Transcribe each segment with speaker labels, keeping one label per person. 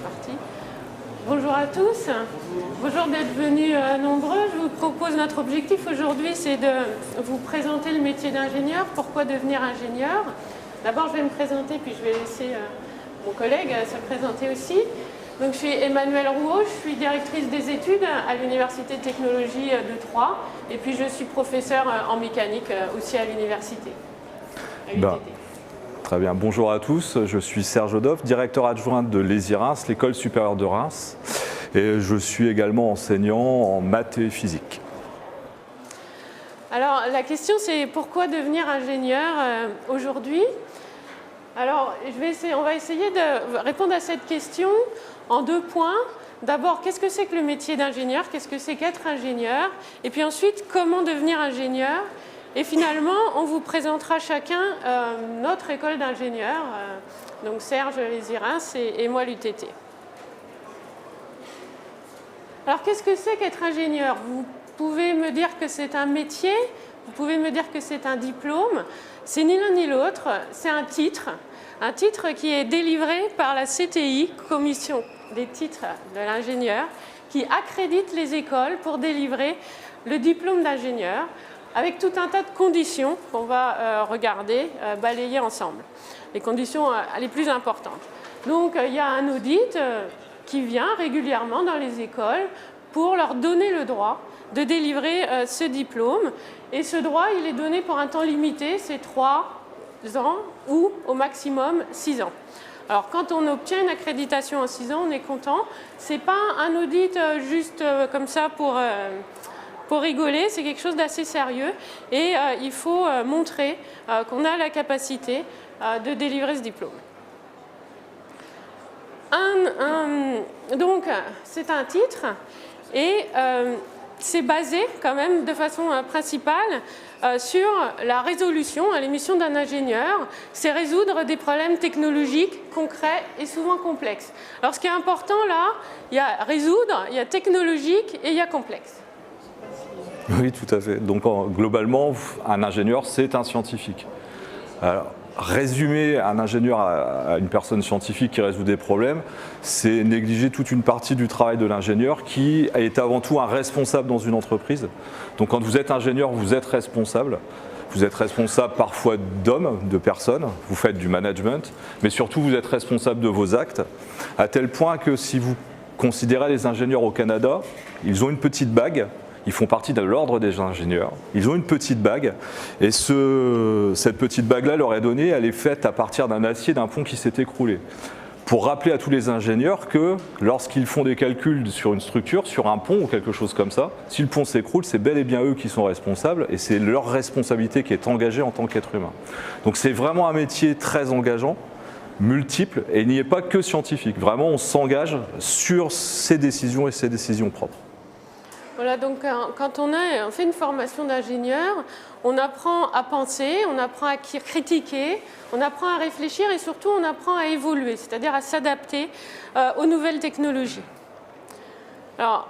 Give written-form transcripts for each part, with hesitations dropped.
Speaker 1: c'est parti. Bonjour à tous. Bonjour d'être venus nombreux. Je vous propose, notre objectif aujourd'hui, c'est de vous présenter le métier d'ingénieur. Pourquoi devenir ingénieur? D'abord, je vais me présenter, puis je vais laisser mon collègue se présenter aussi. Donc, je suis Emmanuelle Rouault, je suis directrice des études à l'Université de Technologie de Troyes. Et puis, je suis professeure en mécanique aussi à l'université.
Speaker 2: Très bien, bonjour à tous, je suis Serge Odoff, directeur adjoint de l'ESI-Reims, l'école supérieure de Reims, et je suis également enseignant en maths et physique.
Speaker 1: Alors la question c'est pourquoi devenir ingénieur aujourd'hui? Alors on va essayer de répondre à cette question en 2 points. D'abord, qu'est-ce que c'est que le métier d'ingénieur? Qu'est-ce que c'est qu'être ingénieur? Et puis ensuite, comment devenir ingénieur? Et finalement, on vous présentera chacun notre école d'ingénieurs, donc Serge l'ESI-Reims et moi l'UTT. Alors qu'est-ce que c'est qu'être ingénieur? Vous pouvez me dire que c'est un métier, vous pouvez me dire que c'est un diplôme. C'est ni l'un ni l'autre, c'est un titre qui est délivré par la CTI, Commission des titres de l'ingénieur, qui accrédite les écoles pour délivrer le diplôme d'ingénieur, avec tout un tas de conditions qu'on va regarder, balayer ensemble. Les conditions les plus importantes. Donc il y a un audit qui vient régulièrement dans les écoles pour leur donner le droit de délivrer ce diplôme. Et ce droit, il est donné pour un temps limité, c'est 3 ans ou au maximum 6 ans. Alors quand on obtient une accréditation en 6 ans, on est content. Ce n'est pas un audit juste comme ça pour rigoler, c'est quelque chose d'assez sérieux et il faut montrer qu'on a la capacité de délivrer ce diplôme. Donc, c'est un titre et c'est basé quand même de façon principale sur la résolution, la mission d'un ingénieur, c'est résoudre des problèmes technologiques concrets et souvent complexes. Alors, ce qui est important là, il y a résoudre, il y a technologique et il y a complexe.
Speaker 2: Oui, tout à fait. Donc globalement, un ingénieur, c'est un scientifique. Alors, résumer un ingénieur à une personne scientifique qui résout des problèmes, c'est négliger toute une partie du travail de l'ingénieur qui est avant tout un responsable dans une entreprise. Donc quand vous êtes ingénieur, vous êtes responsable. Vous êtes responsable parfois d'hommes, de personnes, vous faites du management, mais surtout vous êtes responsable de vos actes, à tel point que si vous considérez les ingénieurs au Canada, ils ont une petite bague. Ils font partie de l'ordre des ingénieurs. Ils ont une petite bague et cette petite bague-là leur est donnée, elle est faite à partir d'un acier d'un pont qui s'est écroulé. Pour rappeler à tous les ingénieurs que lorsqu'ils font des calculs sur une structure, sur un pont ou quelque chose comme ça, si le pont s'écroule, c'est bel et bien eux qui sont responsables et c'est leur responsabilité qui est engagée en tant qu'être humain. Donc c'est vraiment un métier très engageant, multiple, et il n'y est pas que scientifique. Vraiment, on s'engage sur ses décisions et ses décisions propres.
Speaker 1: Voilà, donc quand on fait une formation d'ingénieur, on apprend à penser, on apprend à critiquer, on apprend à réfléchir et surtout on apprend à évoluer, c'est-à-dire à s'adapter aux nouvelles technologies. Alors,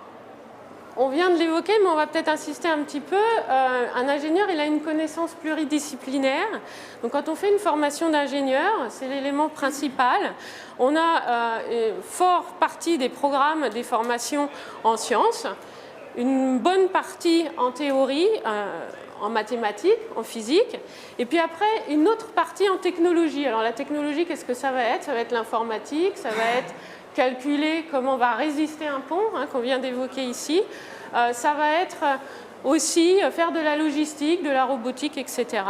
Speaker 1: on vient de l'évoquer, mais on va peut-être insister un petit peu. Un ingénieur, il a une connaissance pluridisciplinaire. Donc quand on fait une formation d'ingénieur, c'est l'élément principal. On a fort partie des programmes des formations en sciences, une bonne partie en théorie, en mathématiques, en physique, et puis après une autre partie en technologie. Alors la technologie, qu'est-ce que ça va être? Ça va être l'informatique, ça va être calculer comment on va résister un pont, qu'on vient d'évoquer ici. Ça va être aussi faire de la logistique, de la robotique, etc.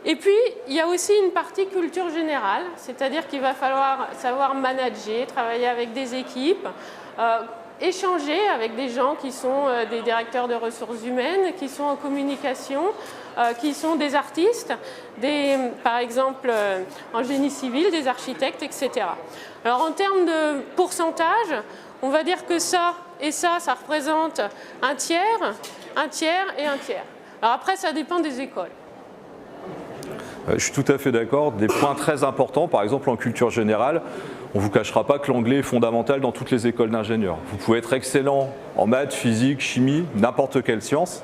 Speaker 1: Et puis, il y a aussi une partie culture générale, c'est-à-dire qu'il va falloir savoir manager, travailler avec des équipes, échanger avec des gens qui sont des directeurs de ressources humaines, qui sont en communication, qui sont des artistes, par exemple en génie civil, des architectes, etc. Alors en termes de pourcentage, on va dire que ça et ça représente un tiers et un tiers. Alors après, ça dépend des écoles.
Speaker 2: Je suis tout à fait d'accord. Des points très importants, par exemple en culture générale, on ne vous cachera pas que l'anglais est fondamental dans toutes les écoles d'ingénieurs. Vous pouvez être excellent en maths, physique, chimie, n'importe quelle science.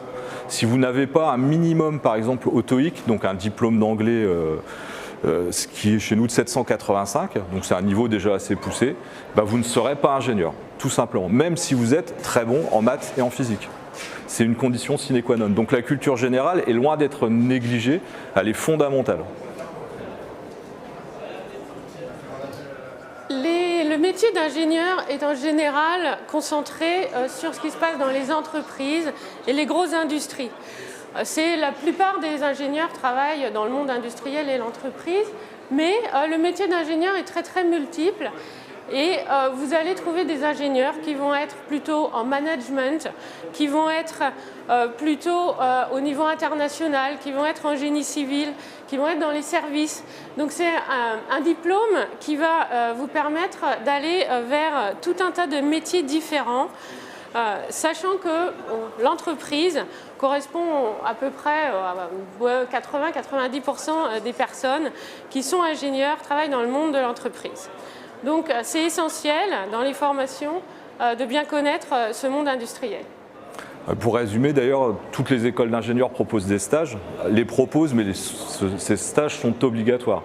Speaker 2: Si vous n'avez pas un minimum, par exemple, au TOEIC, donc un diplôme d'anglais ce qui est chez nous de 785, donc c'est un niveau déjà assez poussé, vous ne serez pas ingénieur, tout simplement, même si vous êtes très bon en maths et en physique. C'est une condition sine qua non. Donc la culture générale est loin d'être négligée, elle est fondamentale.
Speaker 1: Le métier d'ingénieur est en général concentré sur ce qui se passe dans les entreprises et les grosses industries. La plupart des ingénieurs travaillent dans le monde industriel et l'entreprise, mais le métier d'ingénieur est très très multiple. Et vous allez trouver des ingénieurs qui vont être plutôt en management, qui vont être plutôt au niveau international, qui vont être en génie civil, qui vont être dans les services. Donc c'est un diplôme qui va vous permettre d'aller vers tout un tas de métiers différents, sachant que l'entreprise correspond à peu près à 80-90% des personnes qui sont ingénieurs travaillent dans le monde de l'entreprise. Donc c'est essentiel dans les formations de bien connaître ce monde industriel.
Speaker 2: Pour résumer, d'ailleurs, toutes les écoles d'ingénieurs proposent des stages, les proposent, mais ces stages sont obligatoires.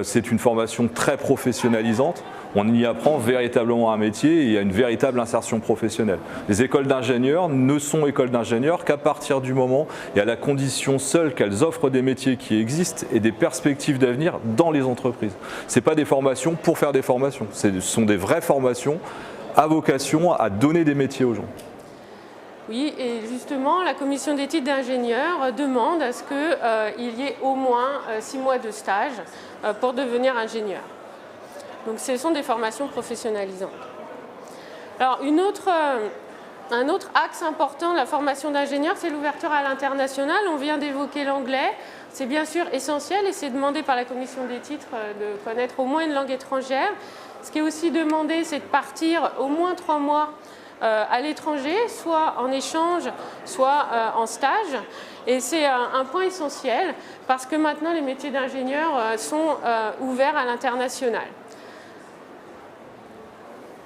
Speaker 2: C'est une formation très professionnalisante, on y apprend véritablement un métier et il y a une véritable insertion professionnelle. Les écoles d'ingénieurs ne sont écoles d'ingénieurs qu'à partir du moment et à la condition seule qu'elles offrent des métiers qui existent et des perspectives d'avenir dans les entreprises. Ce n'est pas des formations pour faire des formations, ce sont des vraies formations à vocation à donner des métiers aux gens.
Speaker 1: Oui, et justement, la commission d'éthique d'ingénieurs demande à ce qu'il y ait au moins 6 mois de stage pour devenir ingénieur. Donc ce sont des formations professionnalisantes. Alors un autre axe important de la formation d'ingénieur, c'est l'ouverture à l'international. On vient d'évoquer l'anglais. C'est bien sûr essentiel et c'est demandé par la commission des titres de connaître au moins une langue étrangère. Ce qui est aussi demandé, c'est de partir au moins 3 mois à l'étranger, soit en échange, soit en stage. Et c'est un point essentiel parce que maintenant les métiers d'ingénieur sont ouverts à l'international.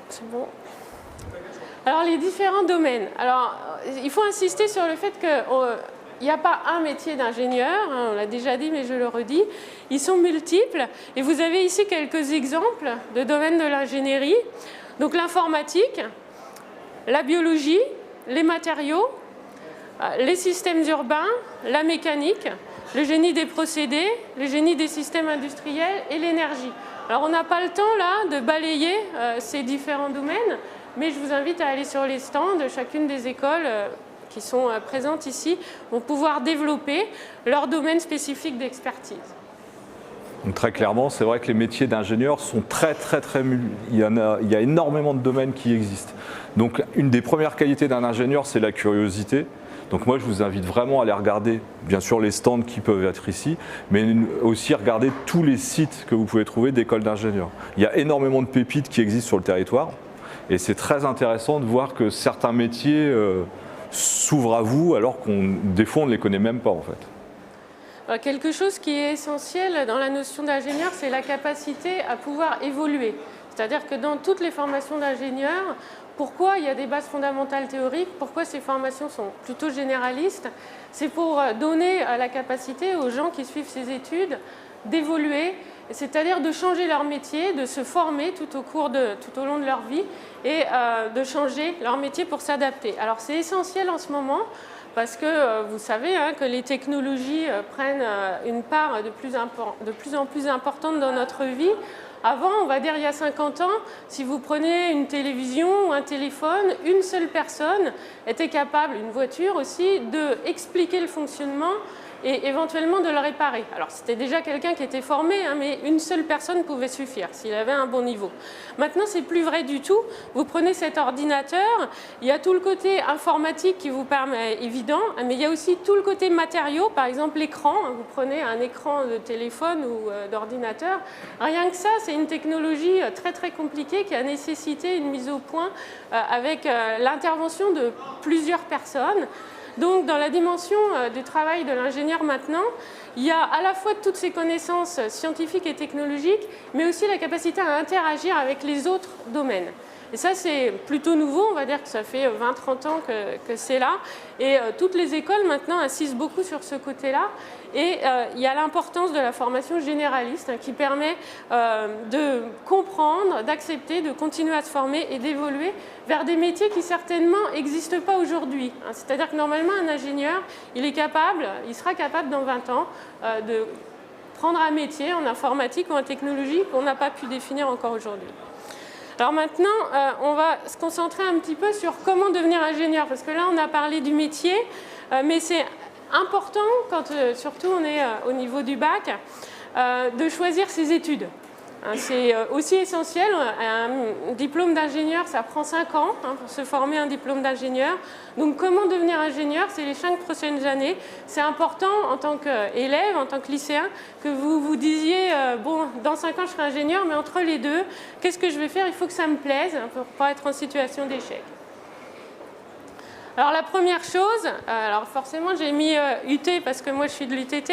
Speaker 1: C'est bon. Alors les différents domaines. Alors il faut insister sur le fait qu'il n'y a pas un métier d'ingénieur, hein, on l'a déjà dit mais je le redis, ils sont multiples et vous avez ici quelques exemples de domaines de l'ingénierie. Donc l'informatique, la biologie, les matériaux, les systèmes urbains, la mécanique, le génie des procédés, le génie des systèmes industriels et l'énergie. Alors on n'a pas le temps là de balayer ces différents domaines, mais je vous invite à aller sur les stands de chacune des écoles qui sont présentes ici, vont pouvoir développer leur domaine spécifique d'expertise.
Speaker 2: Donc très clairement, c'est vrai que les métiers d'ingénieur sont très il y a énormément de domaines qui existent. Donc une des premières qualités d'un ingénieur, c'est la curiosité. Donc moi, je vous invite vraiment à aller regarder, bien sûr, les stands qui peuvent être ici, mais aussi regarder tous les sites que vous pouvez trouver d'écoles d'ingénieurs. Il y a énormément de pépites qui existent sur le territoire et c'est très intéressant de voir que certains métiers s'ouvrent à vous alors des fois, on ne les connaît même pas en fait.
Speaker 1: Quelque chose qui est essentiel dans la notion d'ingénieur, c'est la capacité à pouvoir évoluer. C'est-à-dire que dans toutes les formations d'ingénieurs, pourquoi il y a des bases fondamentales théoriques, pourquoi ces formations sont plutôt généralistes, c'est pour donner la capacité aux gens qui suivent ces études d'évoluer, c'est-à-dire de changer leur métier, de se former tout au long de leur vie et de changer leur métier pour s'adapter. Alors c'est essentiel en ce moment parce que vous savez que les technologies prennent une part de plus en plus importante dans notre vie. Avant, on va dire il y a 50 ans, si vous prenez une télévision ou un téléphone, une seule personne était capable, une voiture aussi, d'expliquer le fonctionnement et éventuellement de le réparer. Alors c'était déjà quelqu'un qui était formé, mais une seule personne pouvait suffire s'il avait un bon niveau. Maintenant, c'est plus vrai du tout. Vous prenez cet ordinateur, il y a tout le côté informatique qui vous permet évident, mais il y a aussi tout le côté matériaux, par exemple l'écran. Vous prenez un écran de téléphone ou d'ordinateur. Rien que ça, c'est une technologie très compliquée qui a nécessité une mise au point avec l'intervention de plusieurs personnes. Donc dans la dimension du travail de l'ingénieur maintenant, il y a à la fois toutes ces connaissances scientifiques et technologiques, mais aussi la capacité à interagir avec les autres domaines. Et ça, c'est plutôt nouveau, on va dire que ça fait 20-30 ans que c'est là. Et toutes les écoles maintenant insistent beaucoup sur ce côté-là. Et il y a l'importance de la formation généraliste qui permet de comprendre, d'accepter, de continuer à se former et d'évoluer vers des métiers qui certainement n'existent pas aujourd'hui. C'est-à-dire que normalement, un ingénieur, il sera capable dans 20 ans de prendre un métier en informatique ou en technologie qu'on n'a pas pu définir encore aujourd'hui. Alors maintenant, on va se concentrer un petit peu sur comment devenir ingénieur, parce que là, on a parlé du métier, mais c'est important, quand surtout on est au niveau du bac, de choisir ses études. C'est aussi essentiel. Un diplôme d'ingénieur, ça prend 5 ans pour se former un diplôme d'ingénieur. Donc comment devenir ingénieur, c'est les 5 prochaines années. C'est important en tant qu'élève, en tant que lycéen, que vous vous disiez, bon, dans 5 ans je serai ingénieur, mais entre les deux, qu'est-ce que je vais faire? Il faut que ça me plaise pour ne pas être en situation d'échec. Alors la première chose, alors forcément j'ai mis UT parce que moi je suis de l'UTT,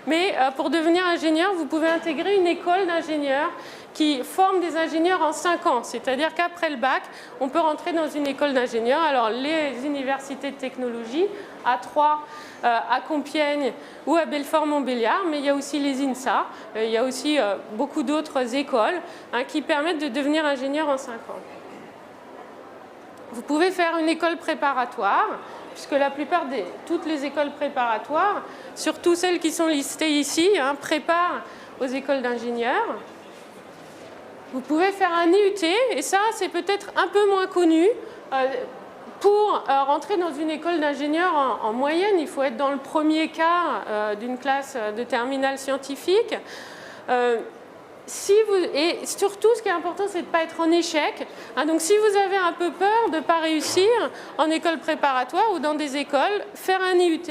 Speaker 1: mais pour devenir ingénieur, vous pouvez intégrer une école d'ingénieurs qui forme des ingénieurs en 5 ans. C'est-à-dire qu'après le bac, on peut rentrer dans une école d'ingénieurs. Alors les universités de technologie, à Troyes, à Compiègne ou à Belfort-Montbéliard, mais il y a aussi les INSA, il y a aussi beaucoup d'autres écoles qui permettent de devenir ingénieur en 5 ans. Vous pouvez faire une école préparatoire, puisque la plupart toutes les écoles préparatoires, surtout celles qui sont listées ici, préparent aux écoles d'ingénieurs. Vous pouvez faire un IUT, et ça c'est peut-être un peu moins connu. Pour rentrer dans une école d'ingénieurs en moyenne, il faut être dans le premier quart d'une classe de terminale scientifique. Et surtout, ce qui est important, c'est de ne pas être en échec. Donc, si vous avez un peu peur de ne pas réussir en école préparatoire ou dans des écoles, faire un IUT,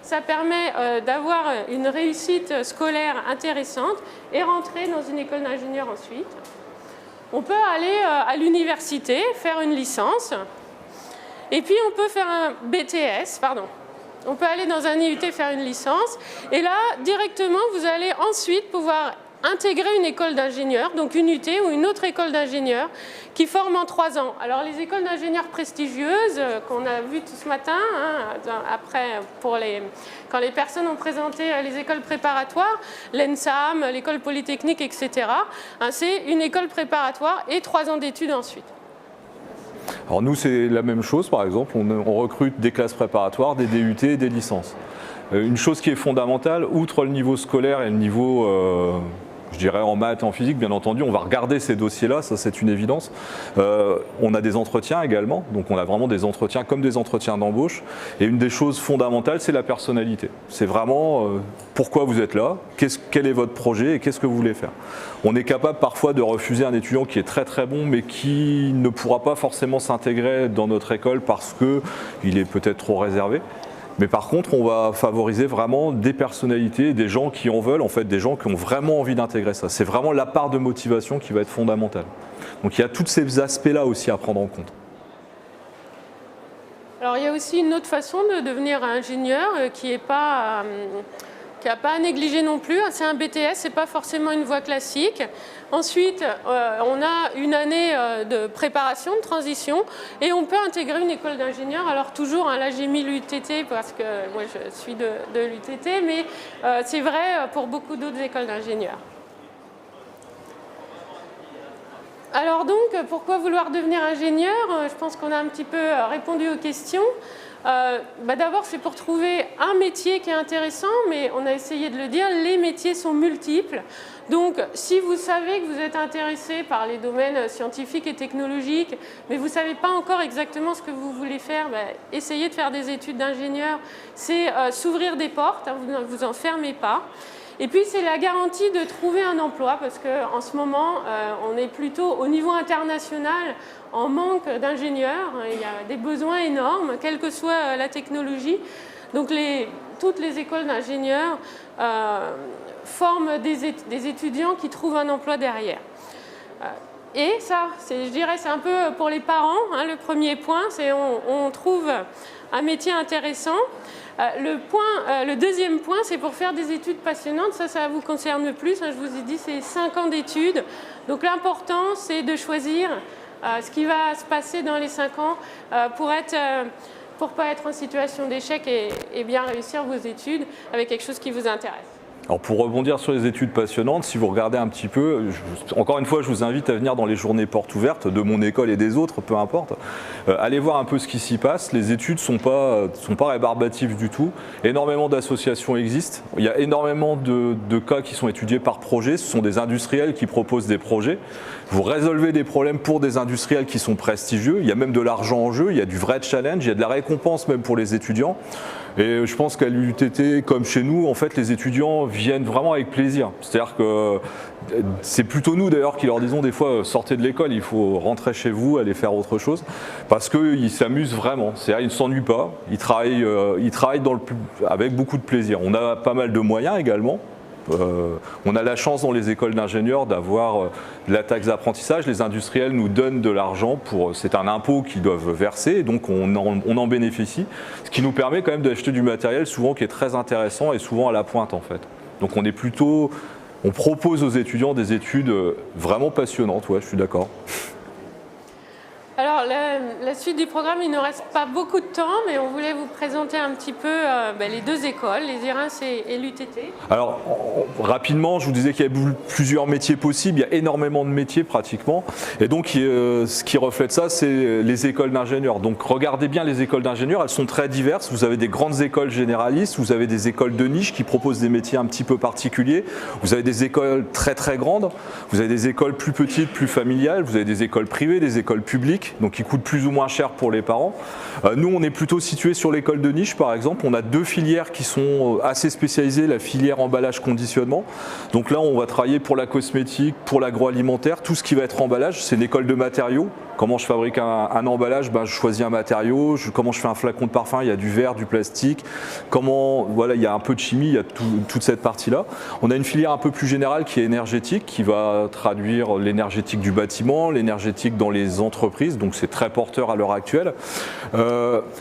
Speaker 1: ça permet d'avoir une réussite scolaire intéressante et rentrer dans une école d'ingénieur ensuite. On peut aller à l'université, faire une licence. Et puis, on peut faire un BTS, On peut aller dans un IUT faire une licence. Et là, directement, vous allez ensuite pouvoir intégrer une école d'ingénieurs, donc une UT ou une autre école d'ingénieurs qui forme en 3 ans. Alors les écoles d'ingénieurs prestigieuses qu'on a vues tout ce matin, après quand les personnes ont présenté les écoles préparatoires, l'ENSAM, l'école polytechnique, etc., c'est une école préparatoire et 3 ans d'études ensuite.
Speaker 2: Alors nous c'est la même chose, par exemple, on recrute des classes préparatoires, des DUT et des licences. Une chose qui est fondamentale, outre le niveau scolaire et le niveau, je dirais en maths et en physique, bien entendu, on va regarder ces dossiers-là, ça c'est une évidence. On a des entretiens également, donc on a vraiment des entretiens comme des entretiens d'embauche. Et une des choses fondamentales, c'est la personnalité. C'est vraiment pourquoi vous êtes là, quel est votre projet et qu'est-ce que vous voulez faire. On est capable parfois de refuser un étudiant qui est très très bon, mais qui ne pourra pas forcément s'intégrer dans notre école parce qu'il est peut-être trop réservé. Mais par contre, on va favoriser vraiment des personnalités, des gens qui en veulent, en fait, des gens qui ont vraiment envie d'intégrer ça. C'est vraiment la part de motivation qui va être fondamentale. Donc il y a tous ces aspects-là aussi à prendre en compte.
Speaker 1: Alors il y a aussi une autre façon de devenir ingénieur qui n'a pas à négliger non plus. C'est un BTS, ce n'est pas forcément une voie classique. Ensuite, on a une année de préparation, de transition, et on peut intégrer une école d'ingénieur. Alors toujours, là j'ai mis l'UTT parce que moi je suis de l'UTT, mais c'est vrai pour beaucoup d'autres écoles d'ingénieurs. Alors donc, pourquoi vouloir devenir ingénieur? Je pense qu'on a un petit peu répondu aux questions. D'abord, c'est pour trouver un métier qui est intéressant, mais on a essayé de le dire, les métiers sont multiples. Donc, si vous savez que vous êtes intéressé par les domaines scientifiques et technologiques, mais vous ne savez pas encore exactement ce que vous voulez faire, essayez de faire des études d'ingénieur. C'est s'ouvrir des portes, vous ne vous enfermez pas. Et puis, c'est la garantie de trouver un emploi, parce qu'en ce moment, on est plutôt au niveau international en manque d'ingénieurs. Il y a des besoins énormes, quelle que soit la technologie. Donc, toutes les écoles d'ingénieurs forment des étudiants qui trouvent un emploi derrière. Et ça, je dirais, c'est un peu pour les parents. Le premier point, c'est on trouve un métier intéressant. Le deuxième point, c'est pour faire des études passionnantes. Ça vous concerne plus. Je vous ai dit, c'est 5 ans d'études. Donc l'important, c'est de choisir ce qui va se passer dans les 5 ans pour pas être en situation d'échec et bien réussir vos études avec quelque chose qui vous intéresse.
Speaker 2: Alors pour rebondir sur les études passionnantes, si vous regardez un petit peu, encore une fois, je vous invite à venir dans les journées portes ouvertes de mon école et des autres, peu importe. Allez voir un peu ce qui s'y passe. Les études sont pas rébarbatives du tout. Énormément d'associations existent. Il y a énormément de cas qui sont étudiés par projet. Ce sont des industriels qui proposent des projets. Vous résolvez des problèmes pour des industriels qui sont prestigieux. Il y a même de l'argent en jeu. Il y a du vrai challenge. Il y a de la récompense même pour les étudiants. Et je pense qu'à l'UTT, comme chez nous, en fait, les étudiants viennent vraiment avec plaisir. C'est-à-dire que c'est plutôt nous d'ailleurs qui leur disons des fois sortez de l'école, il faut rentrer chez vous, aller faire autre chose, parce qu'ils s'amusent vraiment. C'est-à-dire ils ne s'ennuient pas, ils travaillent avec beaucoup de plaisir. On a pas mal de moyens également. On a la chance dans les écoles d'ingénieurs d'avoir la taxe d'apprentissage. Les industriels nous donnent de l'argent, c'est un impôt qu'ils doivent verser, et donc on en bénéficie, ce qui nous permet quand même d'acheter du matériel souvent qui est très intéressant et souvent à la pointe en fait. Donc on propose aux étudiants des études vraiment passionnantes, ouais, je suis d'accord.
Speaker 1: Alors la suite du programme, il ne reste pas beaucoup de temps, mais on voulait vous présenter un petit peu les 2 écoles, les IRINS et l'UTT.
Speaker 2: Alors rapidement, je vous disais qu'il y avait plusieurs métiers possibles, il y a énormément de métiers pratiquement, et donc ce qui reflète ça, c'est les écoles d'ingénieurs. Donc regardez bien les écoles d'ingénieurs, elles sont très diverses. Vous avez des grandes écoles généralistes, vous avez des écoles de niche qui proposent des métiers un petit peu particuliers, vous avez des écoles très très grandes, vous avez des écoles plus petites, plus familiales, vous avez des écoles privées, des écoles publiques, donc qui coûtent plus ou moins cher pour les parents. Nous, on est plutôt situé sur l'école de niche, par exemple. On a 2 filières qui sont assez spécialisées, la filière emballage conditionnement. Donc là, on va travailler pour la cosmétique, pour l'agroalimentaire, tout ce qui va être emballage. C'est une école de matériaux. Comment je fabrique un emballage, je choisis un matériau. Comment je fais un flacon de parfum, il y a du verre, du plastique. Voilà, il y a un peu de chimie, il y a toute cette partie-là. On a une filière un peu plus générale qui est énergétique, qui va traduire l'énergétique du bâtiment, l'énergétique dans les entreprises. Donc c'est très porteur à l'heure actuelle.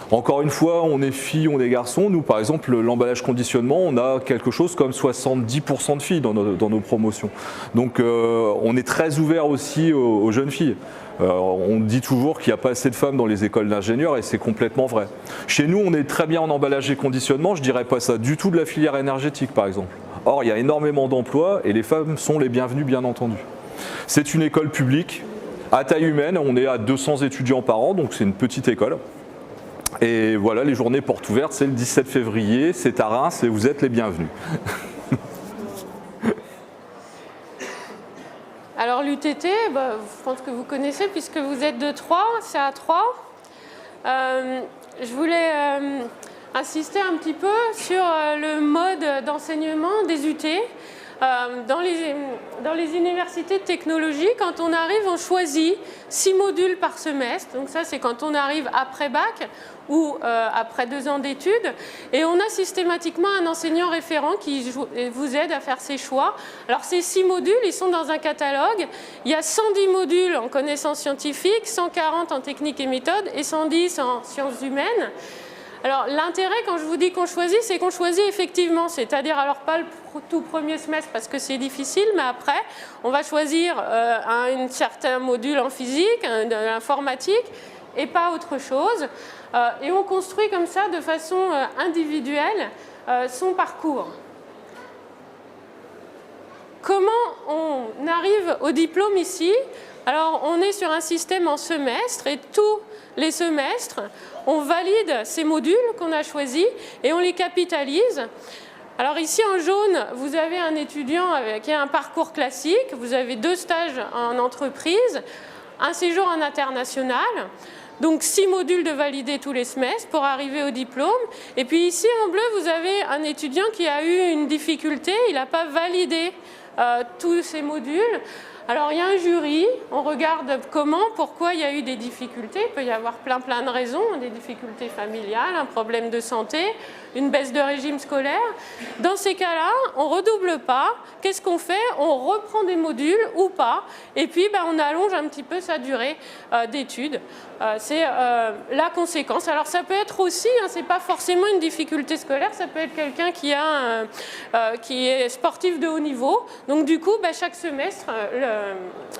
Speaker 2: Encore une fois, on est filles, on est garçons. Nous, par exemple, l'emballage conditionnement, on a quelque chose comme 70% de filles dans nos promotions. Donc on est très ouvert aussi aux jeunes filles. On dit toujours qu'il n'y a pas assez de femmes dans les écoles d'ingénieurs et c'est complètement vrai. Chez nous, on est très bien en emballage et conditionnement, je ne dirais pas ça du tout de la filière énergétique par exemple. Or, il y a énormément d'emplois et les femmes sont les bienvenues bien entendu. C'est une école publique, à taille humaine, on est à 200 étudiants par an, donc c'est une petite école. Et voilà, les journées portes ouvertes, c'est le 17 février, c'est à Reims et vous êtes les bienvenus.
Speaker 1: Alors l'UTT, je pense que vous connaissez puisque vous êtes de Troyes, c'est à Troyes. Je voulais insister un petit peu sur le mode d'enseignement des UT. Dans les universités de technologie, quand on arrive, on choisit 6 modules par semestre. Donc ça, c'est quand on arrive après bac ou après 2 ans d'études. Et on a systématiquement un enseignant référent qui vous aide à faire ses choix. Alors ces 6 modules, ils sont dans un catalogue. Il y a 110 modules en connaissances scientifiques, 140 en technique et méthode et 110 en sciences humaines. Alors l'intérêt quand je vous dis qu'on choisit, c'est qu'on choisit effectivement, c'est-à-dire alors pas le tout premier semestre parce que c'est difficile, mais après on va choisir un certain module en physique, de l'informatique et pas autre chose. Et on construit comme ça de façon individuelle son parcours. Comment on arrive au diplôme ici? Alors on est sur un système en semestre et tous les semestres, on valide ces modules qu'on a choisis et on les capitalise. Alors ici en jaune, vous avez un étudiant qui a un parcours classique, vous avez 2 stages en entreprise, un séjour en international, donc 6 modules de valider tous les semestres pour arriver au diplôme. Et puis ici en bleu, vous avez un étudiant qui a eu une difficulté, il n'a pas validé tous ces modules. Alors il y a un jury, on regarde comment, pourquoi il y a eu des difficultés. Il peut y avoir plein de raisons, des difficultés familiales, un problème de santé, une baisse de régime scolaire. Dans ces cas-là, on ne redouble pas. Qu'est-ce qu'on fait? On reprend des modules ou pas. Et puis on allonge un petit peu sa durée d'études. C'est la conséquence. Alors ça peut être aussi, c'est pas forcément une difficulté scolaire, ça peut être quelqu'un qui est sportif de haut niveau. Donc du coup, chaque semestre,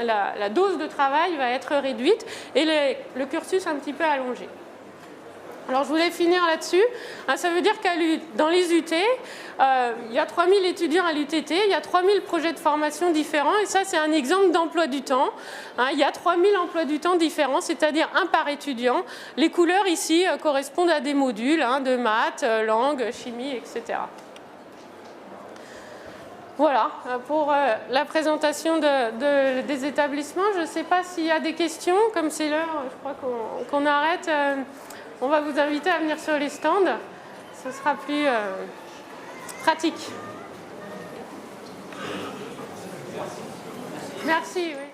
Speaker 1: la dose de travail va être réduite et le cursus un petit peu allongé. Alors je voulais finir là-dessus. Ça veut dire que dans les UT, il y a 3000 étudiants à l'UTT, il y a 3000 projets de formation différents, et ça c'est un exemple d'emploi du temps. Il y a 3000 emplois du temps différents, c'est-à-dire un par étudiant. Les couleurs ici correspondent à des modules de maths, langue, chimie, etc. Voilà pour la présentation des établissements. Je ne sais pas s'il y a des questions, comme c'est l'heure, je crois qu'on arrête. On va vous inviter à venir sur les stands, ce sera plus pratique. Merci. Oui.